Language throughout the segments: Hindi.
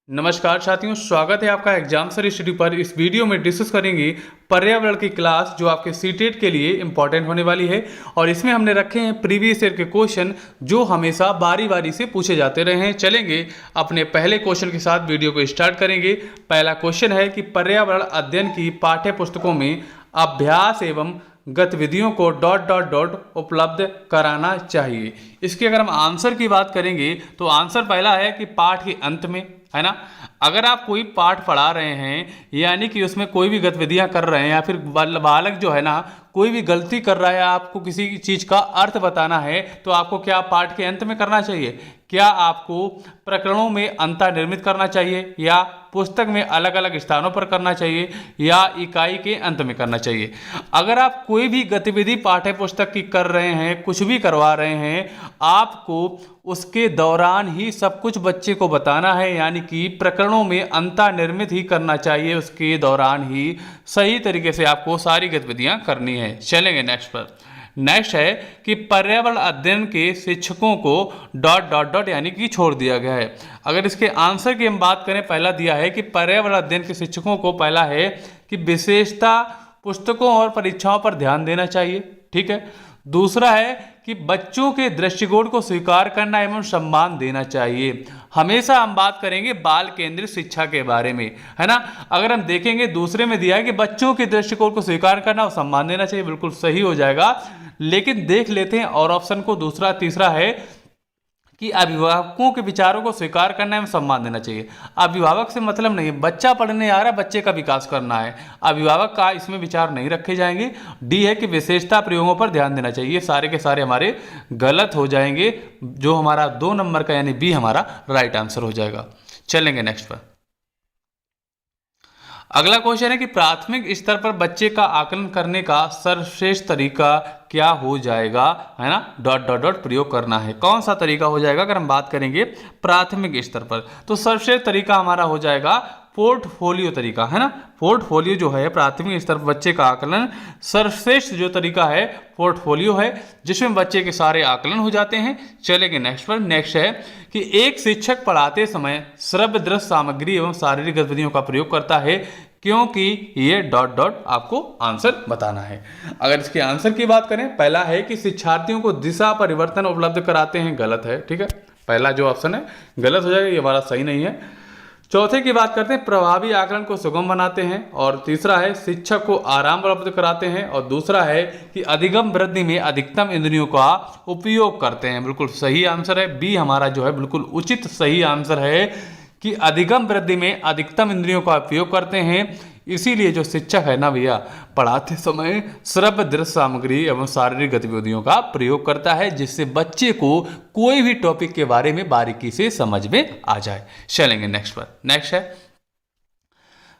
नमस्कार साथियों, स्वागत है आपका एग्जाम स्टडी पर। इस वीडियो में डिस्कस करेंगे पर्यावरण की क्लास जो आपके सीटेट के लिए इंपॉर्टेंट होने वाली है। और इसमें हमने रखे हैं प्रीवियस ईयर के क्वेश्चन जो हमेशा बारी बारी से पूछे जाते रहे हैं। चलेंगे अपने पहले क्वेश्चन के साथ वीडियो को स्टार्ट करेंगे। पहला क्वेश्चन है कि पर्यावरण अध्ययन की पाठ्य पुस्तकों में अभ्यास एवं गतिविधियों को ... उपलब्ध कराना चाहिए। इसके अगर हम आंसर की बात करेंगे तो आंसर पहला है कि पाठ के अंत में, है ना। अगर आप कोई पाठ पढ़ा रहे हैं यानी कि उसमें कोई भी गतिविधियां कर रहे हैं या फिर बालक जो है ना कोई भी गलती कर रहा है, आपको किसी चीज़ का अर्थ बताना है तो आपको क्या पाठ के अंत में करना चाहिए? क्या आपको प्रकरणों में अंतर्निर्मित करना चाहिए या पुस्तक में अलग अलग स्थानों पर करना चाहिए या इकाई के अंत में करना चाहिए? अगर आप कोई भी गतिविधि पाठ्य पुस्तक की कर रहे हैं, कुछ भी करवा रहे हैं, आपको उसके दौरान ही सब कुछ बच्चे को बताना है, यानी कि प्रकरणों में अंतर्निर्मित ही करना चाहिए। उसके दौरान ही सही तरीके से आपको सारी गतिविधियां करनी है। चलेंगे नेक्स्ट पर। नेक्स्ट है कि पर्यावरण अध्ययन के शिक्षकों को ... यानी कि छोड़ दिया गया है। अगर इसके आंसर की हम बात करें, पहला दिया है कि पर्यावरण अध्ययन के शिक्षकों को पहला है कि विशेषता पुस्तकों और परीक्षाओं पर ध्यान देना चाहिए, ठीक है। दूसरा है कि बच्चों के दृष्टिकोण को स्वीकार करना एवं सम्मान देना चाहिए। हमेशा हम बात करेंगे बाल केंद्रित शिक्षा के बारे में, है ना। अगर हम देखेंगे दूसरे में दिया है कि बच्चों के दृष्टिकोण को स्वीकार करना और सम्मान देना चाहिए, बिल्कुल सही हो जाएगा। लेकिन देख लेते हैं और ऑप्शन को, दूसरा तीसरा है कि अभिभावकों के विचारों को स्वीकार करना एवं सम्मान देना चाहिए। अभिभावक से मतलब नहीं है, बच्चा पढ़ने आ रहा है, बच्चे का विकास करना है, अभिभावक का इसमें विचार नहीं रखे जाएंगे। डी है कि विशेषता प्रयोगों पर ध्यान देना चाहिए। सारे के सारे हमारे गलत हो जाएंगे, जो हमारा 2 नंबर का यानी बी हमारा राइट आंसर हो जाएगा। चलेंगे नेक्स्ट पर। अगला क्वेश्चन है कि प्राथमिक स्तर पर बच्चे का आकलन करने का सर्वश्रेष्ठ तरीका क्या हो जाएगा, है ना। ... प्रयोग करना है। कौन सा तरीका हो जाएगा? अगर हम बात करेंगे प्राथमिक स्तर पर तो सर्वश्रेष्ठ तरीका हमारा हो जाएगा पोर्टफोलियो तरीका, है ना। पोर्टफोलियो जो है प्राथमिक स्तर पर बच्चे का आकलन, सर्वश्रेष्ठ जो तरीका है पोर्टफोलियो है, जिसमें बच्चे के सारे आकलन हो जाते हैं। चलेंगे नेक्स्ट पर। नेक्स्ट है कि एक शिक्षक पढ़ाते समय श्रव्य दृश्य सामग्री एवं शारीरिक गतिविधियों का प्रयोग करता है, क्योंकि ये ... आपको आंसर बताना है। अगर इसके आंसर की बात करें, पहला है कि शिक्षार्थियों को दिशा परिवर्तन उपलब्ध कराते हैं, गलत है, ठीक है। पहला जो ऑप्शन है गलत हो जाएगा, ये हमारा सही नहीं है। चौथे की बात करते हैं, प्रभावी आकलन को सुगम बनाते हैं। और तीसरा है शिक्षक को आराम उपलब्ध कराते हैं। और दूसरा है कि अधिगम वृद्धि में अधिकतम इंद्रियों का उपयोग करते हैं। बिल्कुल सही आंसर है बी हमारा जो है बिल्कुल उचित सही आंसर है कि अधिगम वृद्धि में अधिकतम इंद्रियों का उपयोग करते हैं। इसीलिए जो शिक्षक है ना भैया, पढ़ाते समय श्रव्य दृश्य सामग्री एवं शारीरिक गतिविधियों का प्रयोग करता है, जिससे बच्चे को कोई भी टॉपिक के बारे में बारीकी से समझ में आ जाए। चलेंगे नेक्स्ट पर। नेक्स्ट है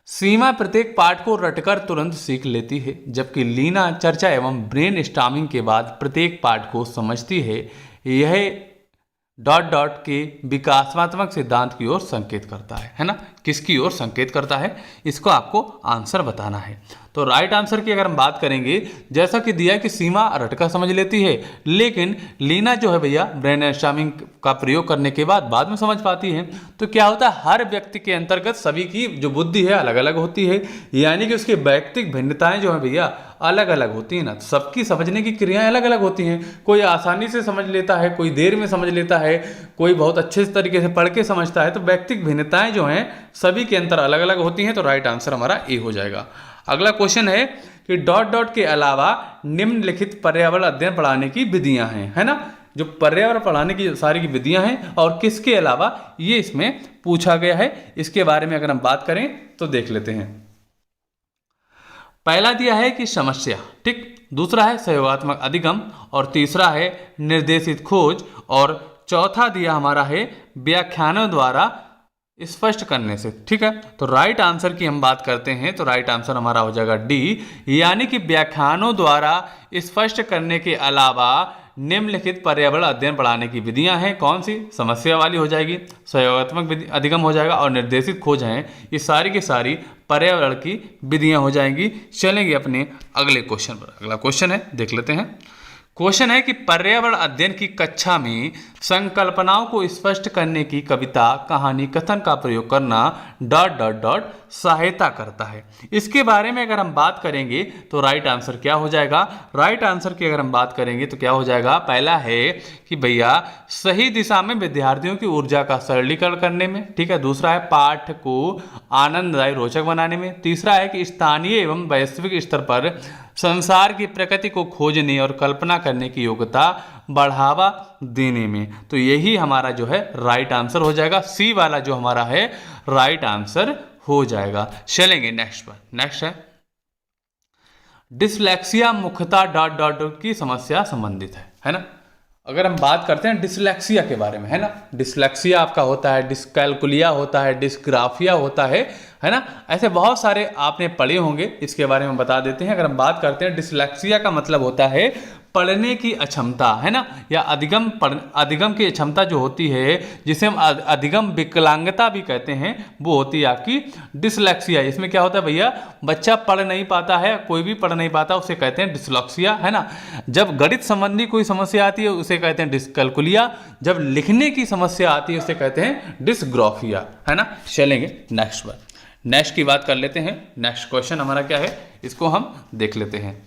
सीमा प्रत्येक पाठ को रटकर तुरंत सीख लेती है, जबकि लीना चर्चा एवं ब्रेन स्टॉर्मिंग के बाद प्रत्येक पाठ को समझती है। यह ... के विकासात्मक सिद्धांत की ओर संकेत करता है ना। किसकी ओर संकेत करता है, इसको आपको आंसर बताना है। तो राइट आंसर की अगर हम बात करेंगे, जैसा कि दिया कि सीमा रटकर समझ लेती है, लेकिन लीना जो है भैया ब्रेन स्टॉर्मिंग का प्रयोग करने के बाद में समझ पाती है। तो क्या होता है, हर व्यक्ति के अंतर्गत सभी की जो बुद्धि है अलग अलग होती है, यानी कि उसकी वैयक्तिक भिन्नताएं जो है भैया अलग अलग होती है ना। सबकी समझने की क्रियाएं अलग अलग होती हैं। कोई आसानी से समझ लेता है, कोई देर में समझ लेता है, कोई बहुत अच्छे तरीके से पढ़ के समझता है। तो वैयक्तिक भिन्नताएं जो हैं सभी के अंतर अलग अलग होती हैं। तो राइट आंसर हमारा ए हो जाएगा। अगला क्वेश्चन है कि ... के अलावा निम्नलिखित पर्यावरण अध्ययन पढ़ाने की विधियां हैं, है ना। जो पर्यावरण पढ़ाने की सारी की विधियां हैं और किसके अलावा, ये इसमें पूछा गया है। इसके बारे में अगर हम बात करें तो देख लेते हैं। पहला दिया है कि समस्या, ठीक। दूसरा है सहयोगात्मक अधिगम। और तीसरा है निर्देशित खोज। और चौथा दिया हमारा है व्याख्यानों द्वारा स्पष्ट करने से, ठीक है। तो राइट आंसर की हम बात करते हैं तो राइट आंसर हमारा हो जाएगा डी, यानी कि व्याख्यानों द्वारा स्पष्ट करने के अलावा निम्नलिखित पर्यावरण अध्ययन पढ़ाने की विधियां हैं। कौन सी? समस्या वाली हो जाएगी, सहयोगात्मक अधिगम हो जाएगा और निर्देशित खोज हैं। ये सारी की सारी पर्यावरण की विधियां हो जाएंगी। चलेंगे अपने अगले क्वेश्चन पर। अगला क्वेश्चन है, देख लेते हैं। क्वेश्चन है कि पर्यावरण अध्ययन की कक्षा में संकल्पनाओं को स्पष्ट करने की कविता, कहानी, कथन का प्रयोग करना डॉट डॉट डॉट सहायता करता है। इसके बारे में अगर हम बात करेंगे तो राइट आंसर क्या हो जाएगा? राइट आंसर की अगर हम बात करेंगे तो क्या हो जाएगा? पहला है कि भैया सही दिशा में विद्यार्थियों की ऊर्जा का सरलीकरण करने में, ठीक है। दूसरा है पाठ को आनंददायी रोचक बनाने में। तीसरा है कि स्थानीय एवं वैश्विक स्तर पर संसार की प्रकृति को खोजने और कल्पना करने की योग्यता बढ़ावा देने में। तो यही हमारा जो है राइट आंसर हो जाएगा। सी वाला जो हमारा है राइट आंसर हो जाएगा। चलेंगे नेक्स्ट पर। नेक्स्ट है डिसलेक्सिया मुख्यतः डॉट डॉट डॉट की समस्या संबंधित है ना। अगर हम बात करते हैं डिसलेक्सिया के बारे में, है ना, डिसलेक्सिया आपका होता है, डिसकैलकुलिया होता है, डिस्ग्राफिया होता है ना। ऐसे बहुत सारे आपने पढ़े होंगे, इसके बारे में बता देते हैं। अगर हम बात करते हैं डिसलेक्सिया का मतलब होता है पढ़ने की अक्षमता, है ना, या अधिगम की क्षमता जो होती है, जिसे हम अधिगम विकलांगता भी कहते हैं, वो होती है आपकी डिसलेक्सिया। इसमें क्या होता है भैया, बच्चा पढ़ नहीं पाता है, कोई भी पढ़ नहीं पाता, उसे कहते हैं डिसलेक्सिया, है ना। जब गणित संबंधी कोई समस्या आती है उसे कहते हैं डिसकैलकुलिया। जब लिखने की समस्या आती है उसे कहते हैं डिसग्राफिया, है ना। चलेंगे नेक्स्ट पर। नेक्स्ट की बात कर लेते हैं। नेक्स्ट क्वेश्चन हमारा क्या है, इसको हम देख लेते हैं।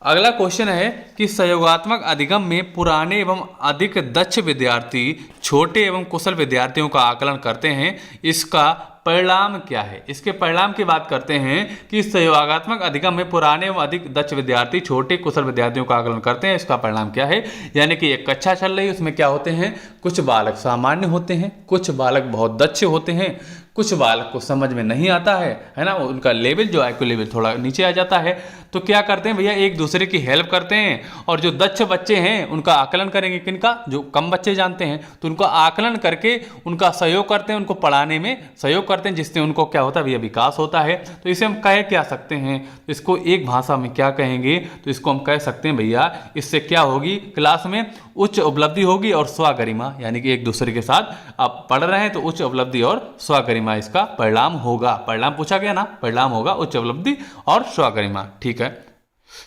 अगला क्वेश्चन है कि सहयोगात्मक अधिगम में पुराने एवं अधिक दक्ष विद्यार्थी छोटे एवं कुशल विद्यार्थियों का आकलन करते हैं, इसका परिणाम क्या है? इसके परिणाम की बात करते हैं कि सहयोगात्मक अधिगम में पुराने एवं अधिक दक्ष विद्यार्थी छोटे कुशल विद्यार्थियों का आकलन करते हैं, इसका परिणाम क्या है? यानी कि एक कक्षा चल रही है, उसमें क्या होते हैं, कुछ बालक सामान्य होते हैं, कुछ बालक बहुत दक्ष होते हैं, कुछ बालक को समझ में नहीं आता है ना, उनका लेवल जो IQ लेवल थोड़ा नीचे आ जाता है। तो क्या करते हैं भैया, एक दूसरे की हेल्प करते हैं, और जो दक्ष बच्चे हैं उनका आकलन करेंगे, किनका, जो कम बच्चे जानते हैं तो उनका आकलन करके उनका सहयोग करते हैं, उनको पढ़ाने में सहयोग करते हैं, जिससे उनको क्या होता है भैया, विकास होता है। तो इसे हम कह क्या सकते हैं, तो इसको एक भाषा में क्या कहेंगे, तो इसको हम कह सकते हैं भैया, इससे क्या होगी, क्लास में उच्च उपलब्धि होगी और स्वगरिमा, यानी कि एक दूसरे के साथ आप पढ़ रहे हैं तो उच्च उपलब्धि और स्वगरिमा इसका परिणाम होगा। परिणाम पूछा गया ना, परिणाम होगा उच्च उपलब्धि और स्वगरिमा, ठीक है।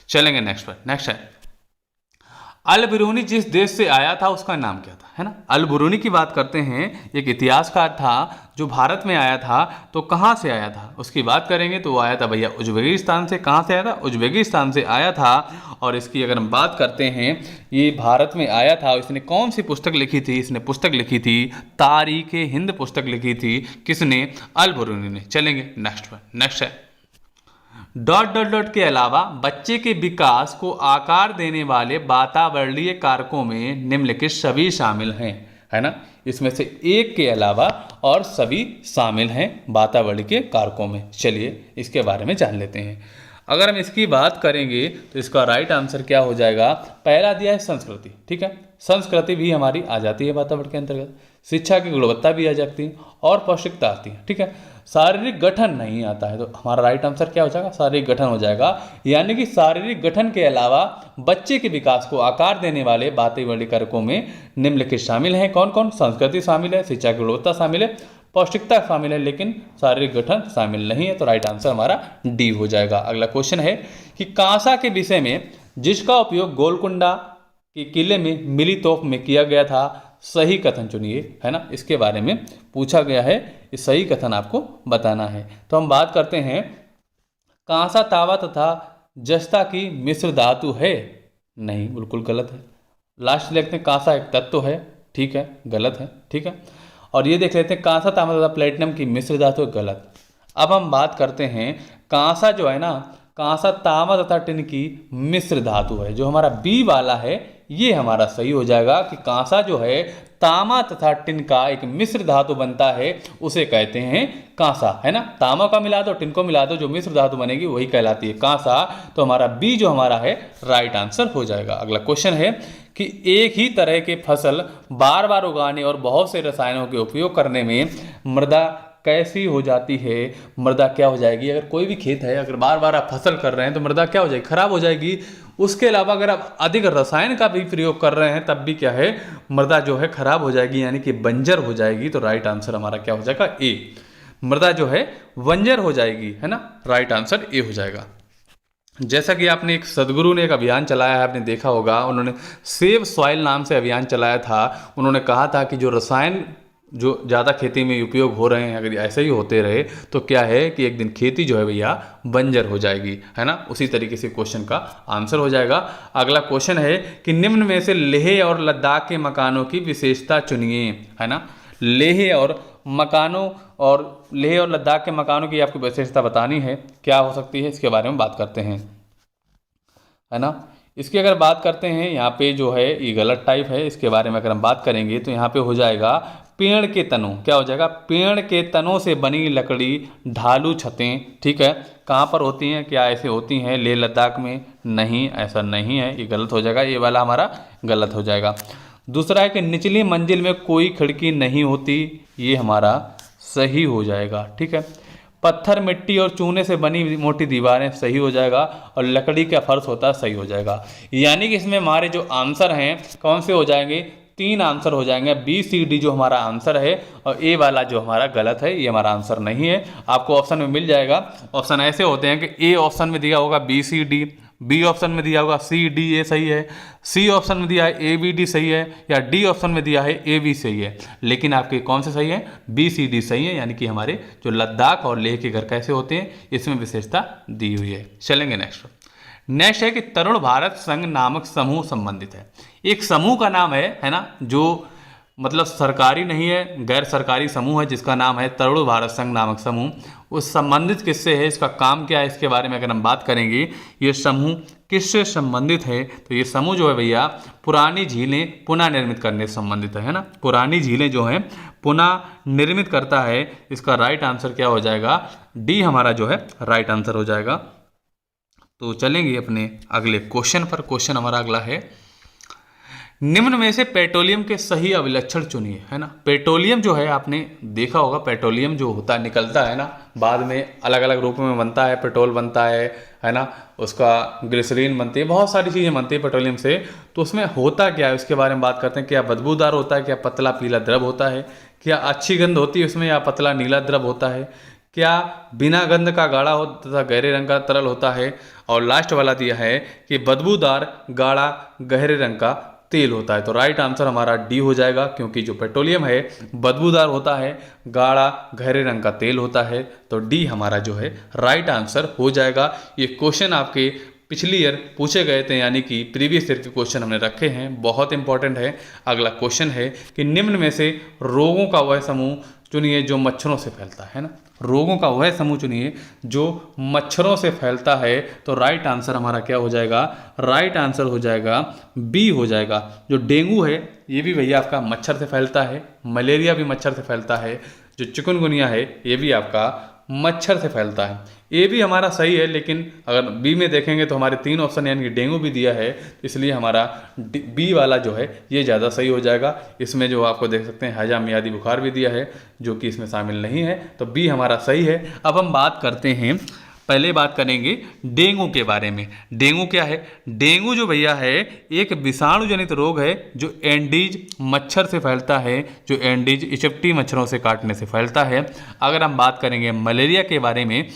चलेंगे नेक्स्ट पर। नेक्स्ट है अल बिरूनी जिस देश से आया था उसका नाम क्या था, है ना। अल बिरूनी की बात करते हैं, एक इतिहासकार था जो भारत में आया था, तो कहाँ से आया था उसकी बात करेंगे तो वो आया था भैया उज्बेकिस्तान से। कहाँ से आया था, उज्बेकिस्तान से आया था। और इसकी अगर हम बात करते हैं, ये भारत में आया था, इसने कौन सी पुस्तक लिखी थी, इसने पुस्तक लिखी थी तारीख हिंद पुस्तक लिखी थी, किसने, अल बिरूनी ने। चलेंगे नेक्स्ट पर। नेक्स्ट है डॉट डॉट डॉट के अलावा बच्चे के विकास को आकार देने वाले वातावरणीय कारकों में निम्नलिखित सभी शामिल हैं, है ना। इसमें से एक के अलावा और सभी शामिल हैं वातावरणीय कारकों में। चलिए इसके बारे में जान लेते हैं। अगर हम इसकी बात करेंगे तो इसका राइट आंसर क्या हो जाएगा, पहला दिया है संस्कृति, ठीक है, संस्कृति भी हमारी आ जाती है वातावरण के अंतर्गत। शिक्षा की गुणवत्ता भी आ जाती है और पौष्टिकता आती है, ठीक है। शारीरिक गठन नहीं आता है, तो हमारा राइट आंसर क्या हो जाएगा, शारीरिक गठन हो जाएगा। यानी कि शारीरिक गठन के अलावा बच्चे के विकास को आकार देने वाले वातावरणीय कारकों में निम्नलिखित शामिल हैं। कौन कौन, संस्कृति शामिल है, शिक्षा की गुणवत्ता शामिल है, पौष्टिकता शामिल है, लेकिन शारीरिक गठन शामिल नहीं है। तो राइट आंसर हमारा डी हो जाएगा। अगला क्वेश्चन है कि कांसा के विषय में जिसका उपयोग गोलकुंडा के किले में मिली तोप में किया गया था, सही कथन चुनिए, है ना। इसके बारे में पूछा गया है, इस सही कथन आपको बताना है। तो हम बात करते हैं, कांसा तांबा तथा जस्ता की मिश्र धातु है, नहीं, बिल्कुल गलत है। लास्ट लिखते हैं कांसा एक तत्व है, ठीक है, गलत है, ठीक है। और ये देख लेते हैं कांसा तांबा तथा प्लेटिनम की मिश्र धातु, गलत। अब हम बात करते हैं, कांसा जो है ना, कांसा तांबा तथा टिन की मिश्र धातु है, जो हमारा बी वाला है ये हमारा सही हो जाएगा कि कांसा जो है तांबा तथा टिन का एक मिश्र धातु बनता है, उसे कहते हैं कांसा, है ना। तांबा का मिला दो, टिन को मिला दो, जो मिश्र धातु बनेगी वही कहलाती है कांसा। तो हमारा बी जो हमारा है राइट आंसर हो जाएगा। अगला क्वेश्चन है कि एक ही तरह के फसल बार बार उगाने और बहुत से रसायनों के उपयोग करने में मृदा कैसी हो जाती है। मृदा क्या हो जाएगी, अगर कोई भी खेत है, अगर बार बार आप फसल कर रहे हैं तो मृदा क्या हो जाएगी, खराब हो जाएगी। उसके अलावा अगर आप अधिक रसायन का भी प्रयोग कर रहे हैं तब भी क्या है, मृदा जो है खराब हो जाएगी, यानी कि बंजर हो जाएगी। तो राइट आंसर हमारा क्या हो जाएगा, ए, मृदा जो है बंजर हो जाएगी, है ना। राइट आंसर ए हो जाएगा। जैसा कि आपने एक सदगुरु ने एक अभियान चलाया है, आपने देखा होगा, उन्होंने सेव सॉइल नाम से अभियान चलाया था। उन्होंने कहा था कि जो रसायन जो ज़्यादा खेती में उपयोग हो रहे हैं, अगर ऐसे ही होते रहे तो क्या है कि एक दिन खेती जो है भैया बंजर हो जाएगी, है ना। उसी तरीके से क्वेश्चन का आंसर हो जाएगा। अगला क्वेश्चन है कि निम्न में से लेह और लद्दाख के मकानों की विशेषता चुनिए, है ना। लेह और लद्दाख के मकानों की आपको विशेषता बतानी है, क्या हो सकती है इसके बारे में बात करते हैं, है ना। इसकी अगर बात करते हैं, यहाँ पे जो है ये गलत टाइप है, इसके बारे में अगर हम बात करेंगे तो यहाँ पे हो जाएगा पेड़ के तनों, क्या हो जाएगा, पेड़ के तनों से बनी लकड़ी ढालू छतें, ठीक है। कहाँ पर होती हैं, क्या ऐसे होती हैं लेह लद्दाख में? नहीं, ऐसा नहीं है, ये गलत हो जाएगा, ये वाला हमारा गलत हो जाएगा। दूसरा है कि निचली मंजिल में कोई खिड़की नहीं होती, ये हमारा सही हो जाएगा, ठीक है। पत्थर मिट्टी और चूने से बनी मोटी दीवारें, सही हो जाएगा। और लकड़ी का फर्श होता है, सही हो जाएगा। यानी कि इसमें हमारे जो आंसर हैं कौन से हो जाएंगे, 3 आंसर हो जाएंगे। बी सी डी जो हमारा आंसर है, और ए वाला जो हमारा गलत है, ये हमारा आंसर नहीं है। आपको ऑप्शन में मिल जाएगा। ऑप्शन ऐसे होते हैं कि ए ऑप्शन में दिया होगा B C D, B option में दिया होगा सी डी ए सही है, सी ऑप्शन में दिया है ए बी डी सही है, या डी ऑप्शन में दिया है ए बी सही है। लेकिन आपके कौन से सही है, बी सी डी सही है। यानी कि हमारे जो लद्दाख और लेह के घर कैसे होते हैं, इसमें विशेषता दी हुई है। चलेंगे नेक्स्ट है कि तरुण भारत संघ नामक समूह संबंधित है। एक समूह का नाम है ना, जो मतलब सरकारी नहीं है, गैर सरकारी समूह है, जिसका नाम है तरुण भारत संघ नामक समूह। उस संबंधित किससे है, इसका काम क्या है, इसके बारे में अगर हम बात करेंगे, ये समूह किससे संबंधित है, तो ये समूह जो है भैया पुरानी झीलें पुनः निर्मित करने से संबंधित है ना। पुरानी झीलें जो हैं पुनः निर्मित करता है। इसका राइट आंसर क्या हो जाएगा, डी हमारा जो है राइट आंसर हो जाएगा। तो चलेंगे अपने अगले क्वेश्चन पर। क्वेश्चन हमारा अगला है, निम्न में से पेट्रोलियम के सही अभिलक्षण चुनिए, है ना। पेट्रोलियम जो है आपने देखा होगा, पेट्रोलियम जो होता है निकलता है ना, बाद में अलग अलग रूप में बनता है, पेट्रोल बनता है ना, उसका ग्लिसरीन बनती है, बहुत सारी चीज़ें बनती है पेट्रोलियम से। तो उसमें होता क्या है उसके बारे में बात करते हैं। क्या बदबूदार होता है, क्या पतला पीला द्रव होता है, क्या अच्छी गंध होती है उसमें, या पतला नीला द्रव होता है, क्या बिना गंध का गाढ़ा होता तथा गहरे रंग का तरल होता है, और लास्ट वाला दिया है कि बदबूदार गाढ़ा गहरे रंग का तेल होता है। तो राइट आंसर हमारा डी हो जाएगा, क्योंकि जो पेट्रोलियम है बदबूदार होता है, गाढ़ा गहरे रंग का तेल होता है। तो डी हमारा जो है राइट आंसर हो जाएगा। ये क्वेश्चन आपके पिछली ईयर पूछे गए थे, यानी कि प्रीवियस ईयर के क्वेश्चन हमने रखे हैं, बहुत इंपॉर्टेंट है। अगला क्वेश्चन है कि निम्न में से रोगों का वह समूह चुनिए जो मच्छरों से फैलता है ना। रोगों का वह समूह चुनिए जो मच्छरों से फैलता है। तो राइट आंसर हमारा क्या हो जाएगा, राइट आंसर हो जाएगा बी हो जाएगा। जो डेंगू है ये भी भैया आपका मच्छर से फैलता है, मलेरिया भी मच्छर से फैलता है, जो चिकनगुनिया है ये भी आपका मच्छर से फैलता है। ए भी हमारा सही है, लेकिन अगर बी में देखेंगे तो हमारे 3 ऑप्शन यानी कि डेंगू भी दिया है, इसलिए हमारा बी वाला जो है ये ज़्यादा सही हो जाएगा। इसमें जो आपको देख सकते हैं हैजा मियादी बुखार भी दिया है, जो कि इसमें शामिल नहीं है। तो बी हमारा सही है। अब हम बात करते हैं, पहले बात करेंगे डेंगू के बारे में। डेंगू क्या है, डेंगू जो भैया है एक विषाणु जनित रोग है जो एंडीज मच्छर से फैलता है, जो एंडीज इजिप्टी मच्छरों से काटने से फैलता है। अगर हम बात करेंगे मलेरिया के बारे में,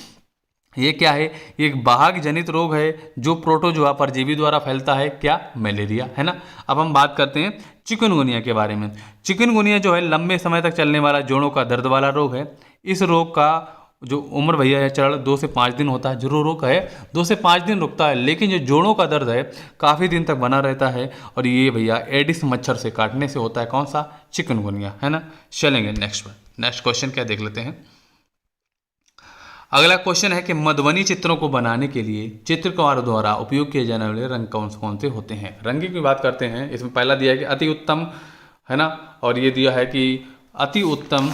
ये क्या है, एक बाहक जनित रोग है जो प्रोटोजोआ परजीवी द्वारा फैलता है, क्या, मलेरिया, है ना। अब हम बात करते हैं चिकनगुनिया के बारे में। चिकनगुनिया जो है लंबे समय तक चलने वाला जोड़ों का दर्द वाला रोग है। इस रोग का जो उम्र भैया है चरण 2 से 5 दिन होता है। जो रोग है 2 से 5 दिन रुकता है, लेकिन जो जोड़ों का दर्द है काफ़ी दिन तक बना रहता है, और ये भैया एडिस मच्छर से काटने से होता है। कौन सा, चिकनगुनिया, है ना। चलेंगे नेक्स्ट क्वेश्चन क्या देख लेते हैं। अगला क्वेश्चन है कि मधुबनी चित्रों को बनाने के लिए चित्रकारों द्वारा उपयोग किए जाने वाले रंग कौन से होते हैं। रंग की बात करते हैं, इसमें पहला दिया है कि अति उत्तम, है ना, और ये दिया है कि अति उत्तम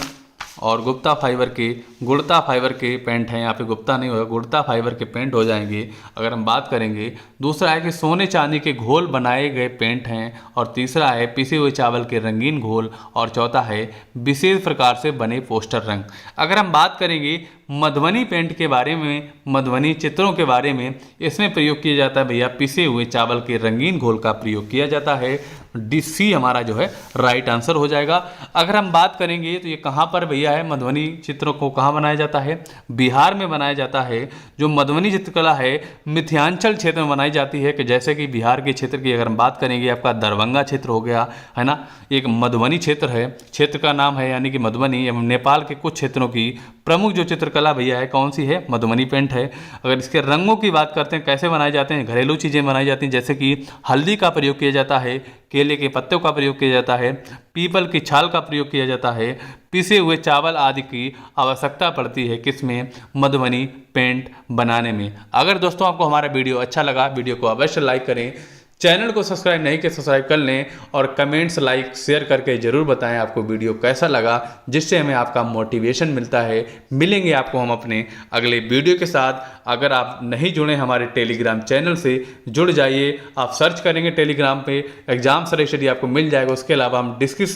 और गुप्ता फाइबर के पेंट हैं। यहाँ पे गुप्ता नहीं होगा, गुप्ता फाइबर के पेंट हो जाएंगे। अगर हम बात करेंगे, दूसरा है कि सोने चांदी के घोल बनाए गए पेंट हैं, और तीसरा है पिसे हुए चावल के रंगीन घोल, और चौथा है विशेष प्रकार से बने पोस्टर रंग। अगर हम बात करेंगे मधुबनी पेंट के बारे में, मधुबनी चित्रों के बारे में, इसमें प्रयोग किया जाता है भैया पिसे हुए चावल के रंगीन घोल का प्रयोग किया जाता है। डी सी हमारा जो है राइट आंसर हो जाएगा। अगर हम बात करेंगे तो ये कहाँ पर भैया है, मधुबनी चित्रों को कहाँ बनाया जाता है, बिहार में बनाया जाता है। जो मधुबनी चित्रकला है मिथिलांचल क्षेत्र में बनाई जाती है, कि जैसे कि बिहार के क्षेत्र की अगर हम बात करेंगे, आपका दरभंगा क्षेत्र हो गया है ना, एक मधुबनी क्षेत्र है, क्षेत्र का नाम है यानी कि मधुबनी। एवं नेपाल के कुछ क्षेत्रों की प्रमुख जो चित्रकला भैया है कौन सी है, मधुबनी पेंट है। अगर इसके रंगों की बात करते हैं कैसे बनाए जाते हैं, घरेलू चीज़ें बनाई जाती हैं, जैसे कि हल्दी का प्रयोग किया जाता है, केले के पत्तों का प्रयोग किया जाता है, पीपल की छाल का प्रयोग किया जाता है, पिसे हुए चावल आदि की आवश्यकता पड़ती है किसमें, मधुबनी पेंट बनाने में। अगर दोस्तों आपको हमारा वीडियो अच्छा लगा, वीडियो को अवश्य लाइक करें, चैनल को सब्सक्राइब नहीं किया सब्सक्राइब कर लें, और कमेंट्स लाइक शेयर करके ज़रूर बताएं आपको वीडियो कैसा लगा, जिससे हमें आपका मोटिवेशन मिलता है। मिलेंगे आपको हम अपने अगले वीडियो के साथ। अगर आप नहीं जुड़े हमारे टेलीग्राम चैनल से, जुड़ जाइए। आप सर्च करेंगे टेलीग्राम पे एग्जाम सर स्टडी, आपको मिल जाएगा। उसके अलावा हम डिस्क्रिप्शन